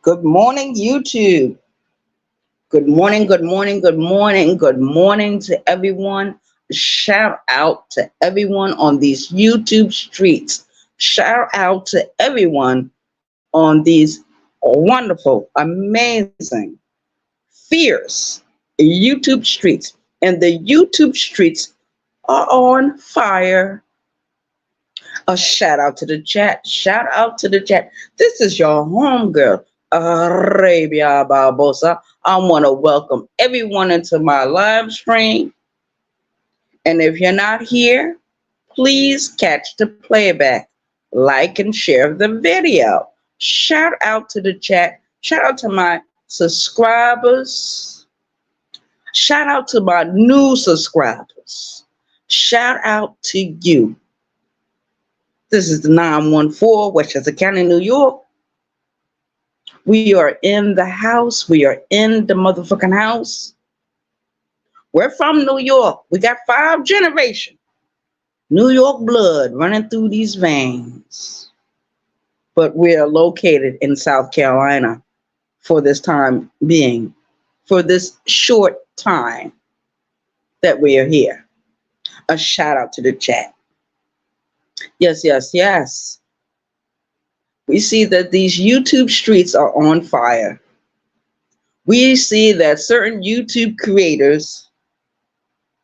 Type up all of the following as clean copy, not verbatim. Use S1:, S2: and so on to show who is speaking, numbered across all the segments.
S1: Good morning, YouTube. Good morning, good morning, good morning, good morning to everyone. Shout out to everyone on these YouTube streets. Shout out to everyone on these wonderful, amazing, fierce YouTube streets. And the YouTube streets are on fire. A shout out to the chat. Shout out to the chat. This is your homegirl, Arabia Barboza. I want to welcome everyone into my live stream. And if you're not here, please catch the playback. Like and share the video. Shout out to the chat. Shout out to my subscribers. Shout out to my new subscribers. Shout out to you. This is the 914, Westchester County, New York. We are in the house. We are in the motherfucking house. We're from New York. We got 5 generations. New York blood running through these veins. But we're located in South Carolina for this time being, for this short time that we are here. A shout out to the chat. Yes, yes, yes. We see that these YouTube streets are on fire. We see that certain YouTube creators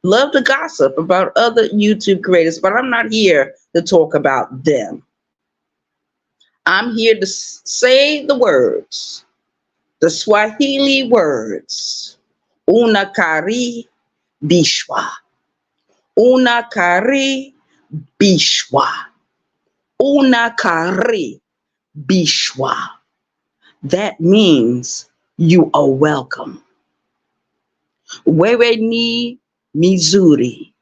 S1: love to gossip about other YouTube creators, but I'm not here to talk about them. I'm here to say the words, the Swahili words. Unakari, bishwa. Unakari, bishwa. Unakari, bishwa. That means you are welcome. Wewe ni Muzri.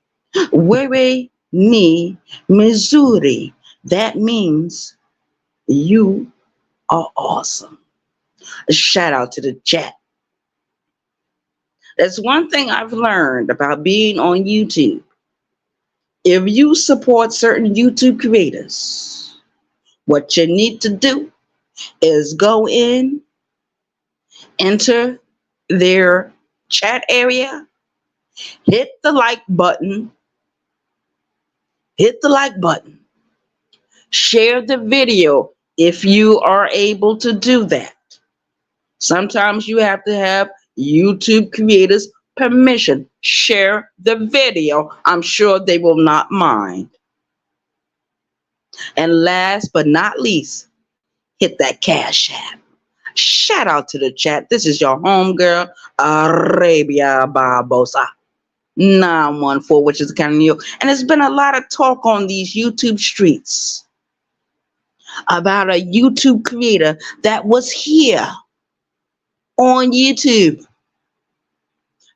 S1: Wewe ni Muzri. That means you are awesome. A shout out to the chat. That's one thing I've learned about being on YouTube. If you support certain YouTube creators, what you need to do is go in, enter their chat area, hit the like button, share the video if you are able to do that. Sometimes you have to have YouTube creators' permission. Share the video. I'm sure they will not mind. And last but not least, hit that Cash App. Shout out to the chat. This is your homegirl, Arabia Barboza. 914, which is the county of New York. And there's been a lot of talk on these YouTube streets about a YouTube creator that was here on YouTube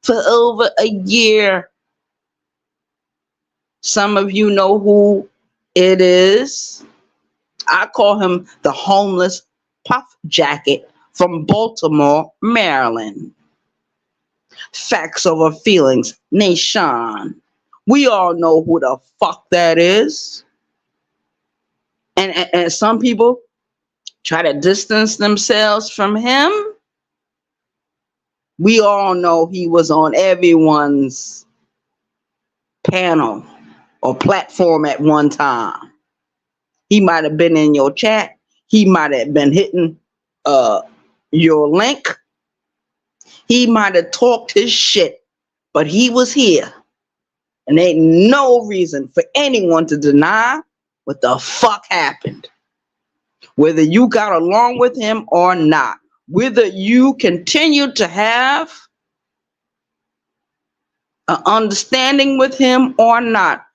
S1: for over a year. Some of you know who it is. I call him the homeless puff jacket from Baltimore, Maryland. Facts over feelings nation. We all know who the fuck that is. And some people try to distance themselves from him. We all know he was on everyone's panel or platform at one time. He might have been in your chat. He might have been hitting your link. He might have talked his shit, but he was here. And ain't no reason for anyone to deny what the fuck happened. Whether you got along with him or not. Whether you continue to have an understanding with him or not.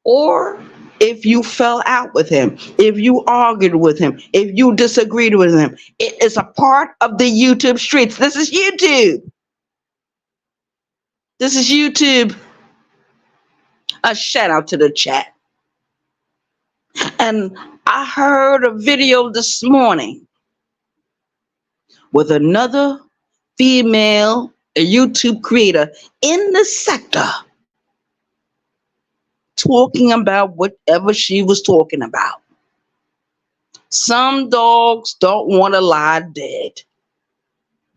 S1: Or if you fell out with him, if you argued with him, if you disagreed with him. It is a part of the YouTube streets. This is YouTube. This is YouTube. A shout out to the chat. And I heard a video this morning with another female YouTube creator in the sector talking about whatever she was talking about. Some dogs don't want to lie dead.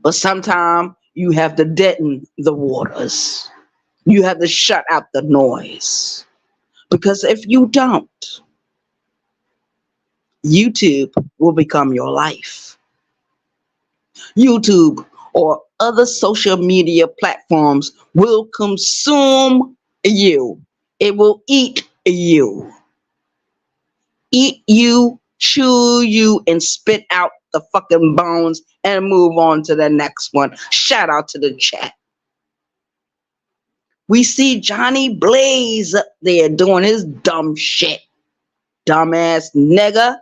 S1: But sometimes you have to deaden the waters. You have to shut out the noise. Because if you don't, YouTube will become your life. YouTube or other social media platforms will consume you. It will eat you. Eat you, chew you, and spit out the fucking bones and move on to the next one. Shout out to the chat. We see Johnny Blaze up there doing his dumb shit. Dumbass nigga.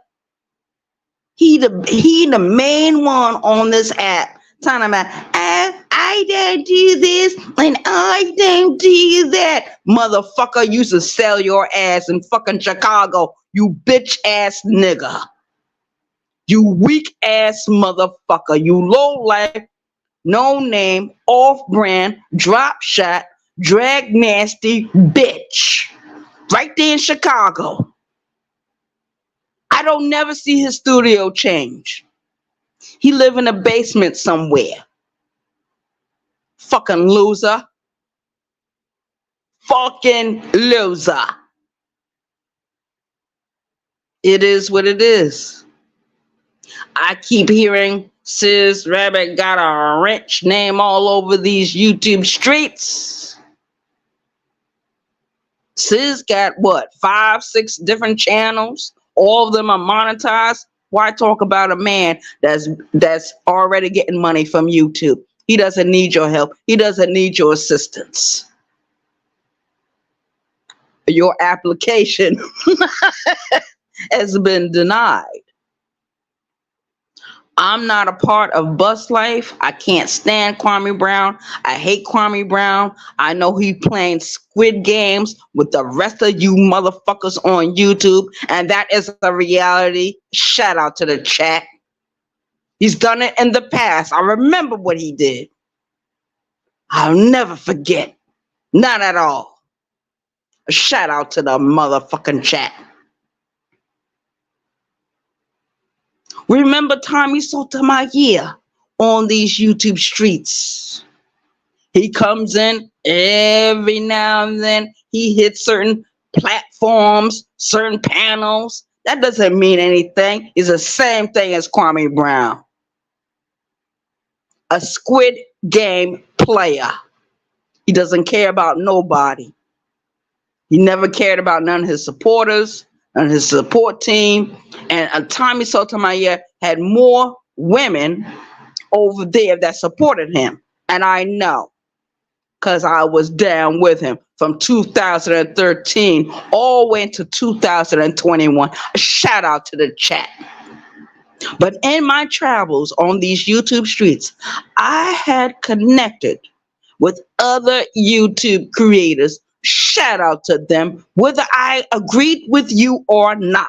S1: He the main one on this app talking about I don't do this and I don't do that. Motherfucker used to sell your ass in fucking Chicago, you bitch ass nigga. You weak ass motherfucker. You low life, no name, off brand, drop shot, drag nasty bitch. Right there in Chicago. I don't never see his studio change. He live in a basement somewhere. Fucking loser. Fucking loser. It is what it is. I keep hearing Sis Rabbit got a rich name all over these YouTube streets. Sis got what, 5, 6 different channels? All of them are monetized. Why talk about a man that's already getting money from YouTube? He doesn't need your help. He doesn't need your assistance. Your application has been denied. I'm not a part of Bus Life. I can't stand Kwame Brown. I hate Kwame Brown. I know he playing Squid Games with the rest of you motherfuckers on YouTube, and that is a reality. Shout out to the chat. He's done it in the past. I remember what he did. I'll never forget. Not at all. A shout out to the motherfucking chat. Remember Tommy Sotomayor on these YouTube streets. He comes in every now and then. He hits certain platforms, certain panels. That doesn't mean anything. It's the same thing as Kwame Brown. A Squid Game player. He doesn't care about nobody. He never cared about none of his supporters and his support team. And Tommy Sotomayor had more women over there that supported him. And I know, because I was down with him from 2013 all the way into 2021. A shout out to the chat. But in my travels on these YouTube streets, I had connected with other YouTube creators. Shout out to them, whether I agreed with you or not.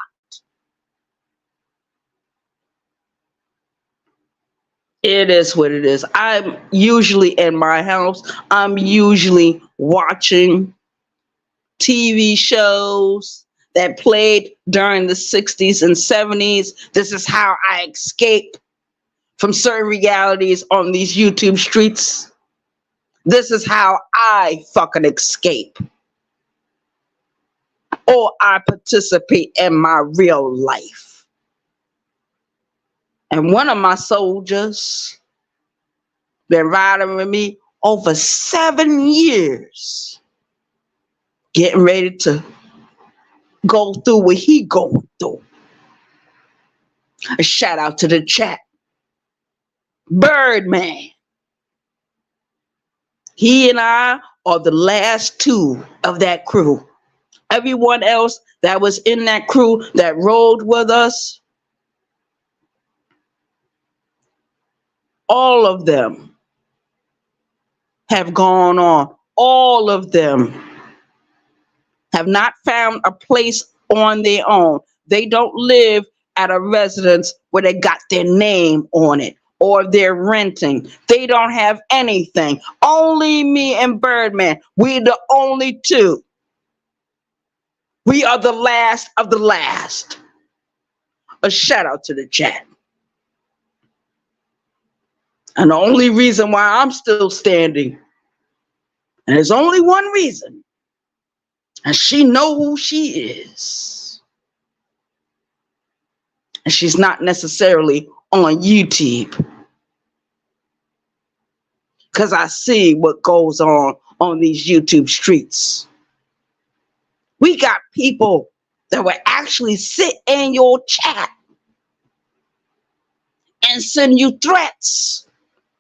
S1: It is what it is. I'm usually in my house. I'm usually watching TV shows that played during the 60s and 70s. This is how I escape from certain realities on these YouTube streets. This is how I fucking escape. Or I participate in my real life. And one of my soldiers been riding with me over 7 years, getting ready to go through what he going through. A shout out to the chat. Birdman. He and I are the last 2 of that crew. Everyone else that was in that crew that rode with us, all of them have gone on. All of them have not found a place on their own. They don't live at a residence where they got their name on it or they're renting. They don't have anything. Only me and Birdman. We're the only 2. We are the last of the last. A shout out to the chat. And the only reason why I'm still standing, and there's only one reason, and she know who she is. And she's not necessarily on YouTube. Because I see what goes on these YouTube streets. We got people that will actually sit in your chat and send you threats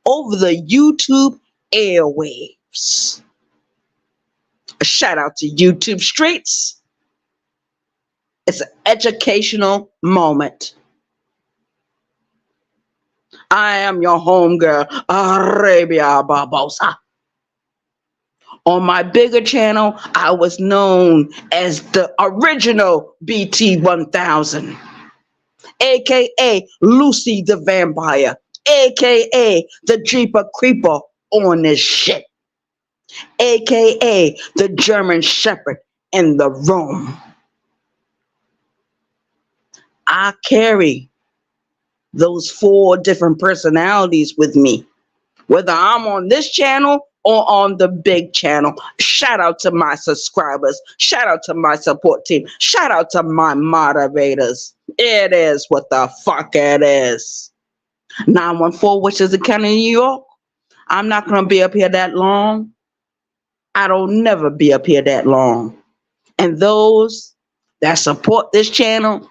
S1: over the YouTube airwaves. A shout out to YouTube streets. It's an educational moment. I am your homegirl, Arabia Barboza. On my bigger channel, I was known as the original BT1000, aka Lucy the Vampire, aka the Jeeper Creeper on this shit, aka the German Shepherd in the room. I carry those 4 different personalities with me, whether I'm on this channel or on the big channel. Shout out to my subscribers. Shout out to my support team. Shout out to my moderators. It is what the fuck it is. 914, which is the county of New York. I'm not going to be up here that long. I don't never be up here that long. And those that support this channel,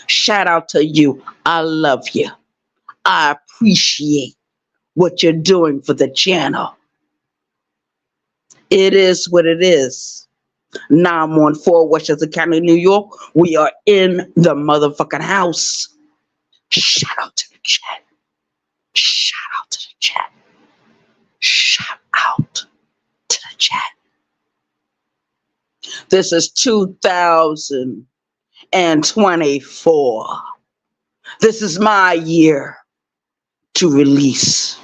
S1: shout out to you. I love you. I appreciate what you're doing for the channel. It is what it is. 914 Westchester County, New York. We are in the motherfucking house. Shout out to the chat. Shout out to the chat. Shout out to the chat. This is 2024. This is my year to release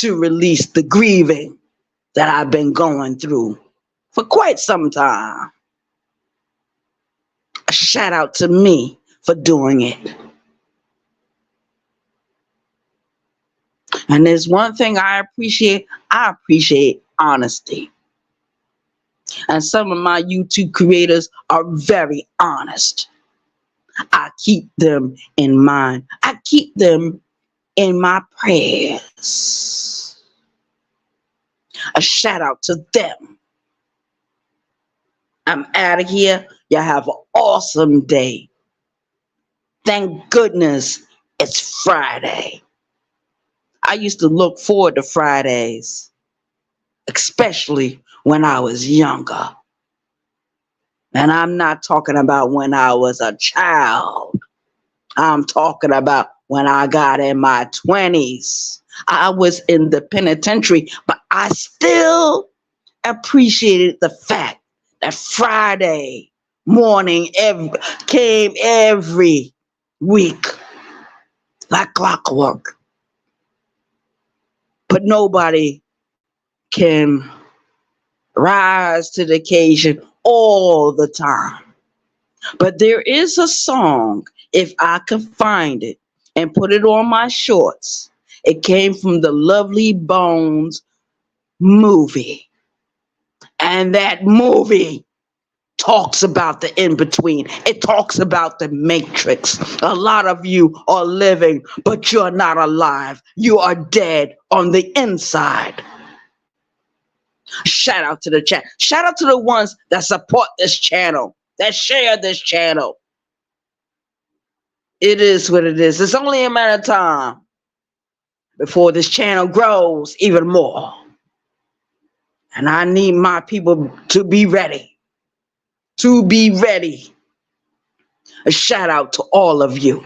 S1: the grieving that I've been going through for quite some time. A shout out to me for doing it. And there's one thing I appreciate honesty. And some of my YouTube creators are very honest. I keep them in mind. I keep them in my prayers. A shout out to them. I'm out of here. Y'all have an awesome day. Thank goodness it's Friday. I used to look forward to Fridays, especially when I was younger. And I'm not talking about when I was a child. I'm talking about when I got in my 20s. I was in the penitentiary, but I still appreciated the fact that Friday morning came every week like clockwork. But nobody can rise to the occasion all the time. But there is a song, if I can find it and put it on my shorts. It came from the Lovely Bones movie. And that movie talks about the in-between. It talks about the matrix. A lot of you are living, but you're not alive. You are dead on the inside. Shout out to the chat. Shout out to the ones that support this channel, that share this channel. It is what it is. It's only a matter of time before this channel grows even more. And I need my people to be ready. To be ready. A shout out to all of you.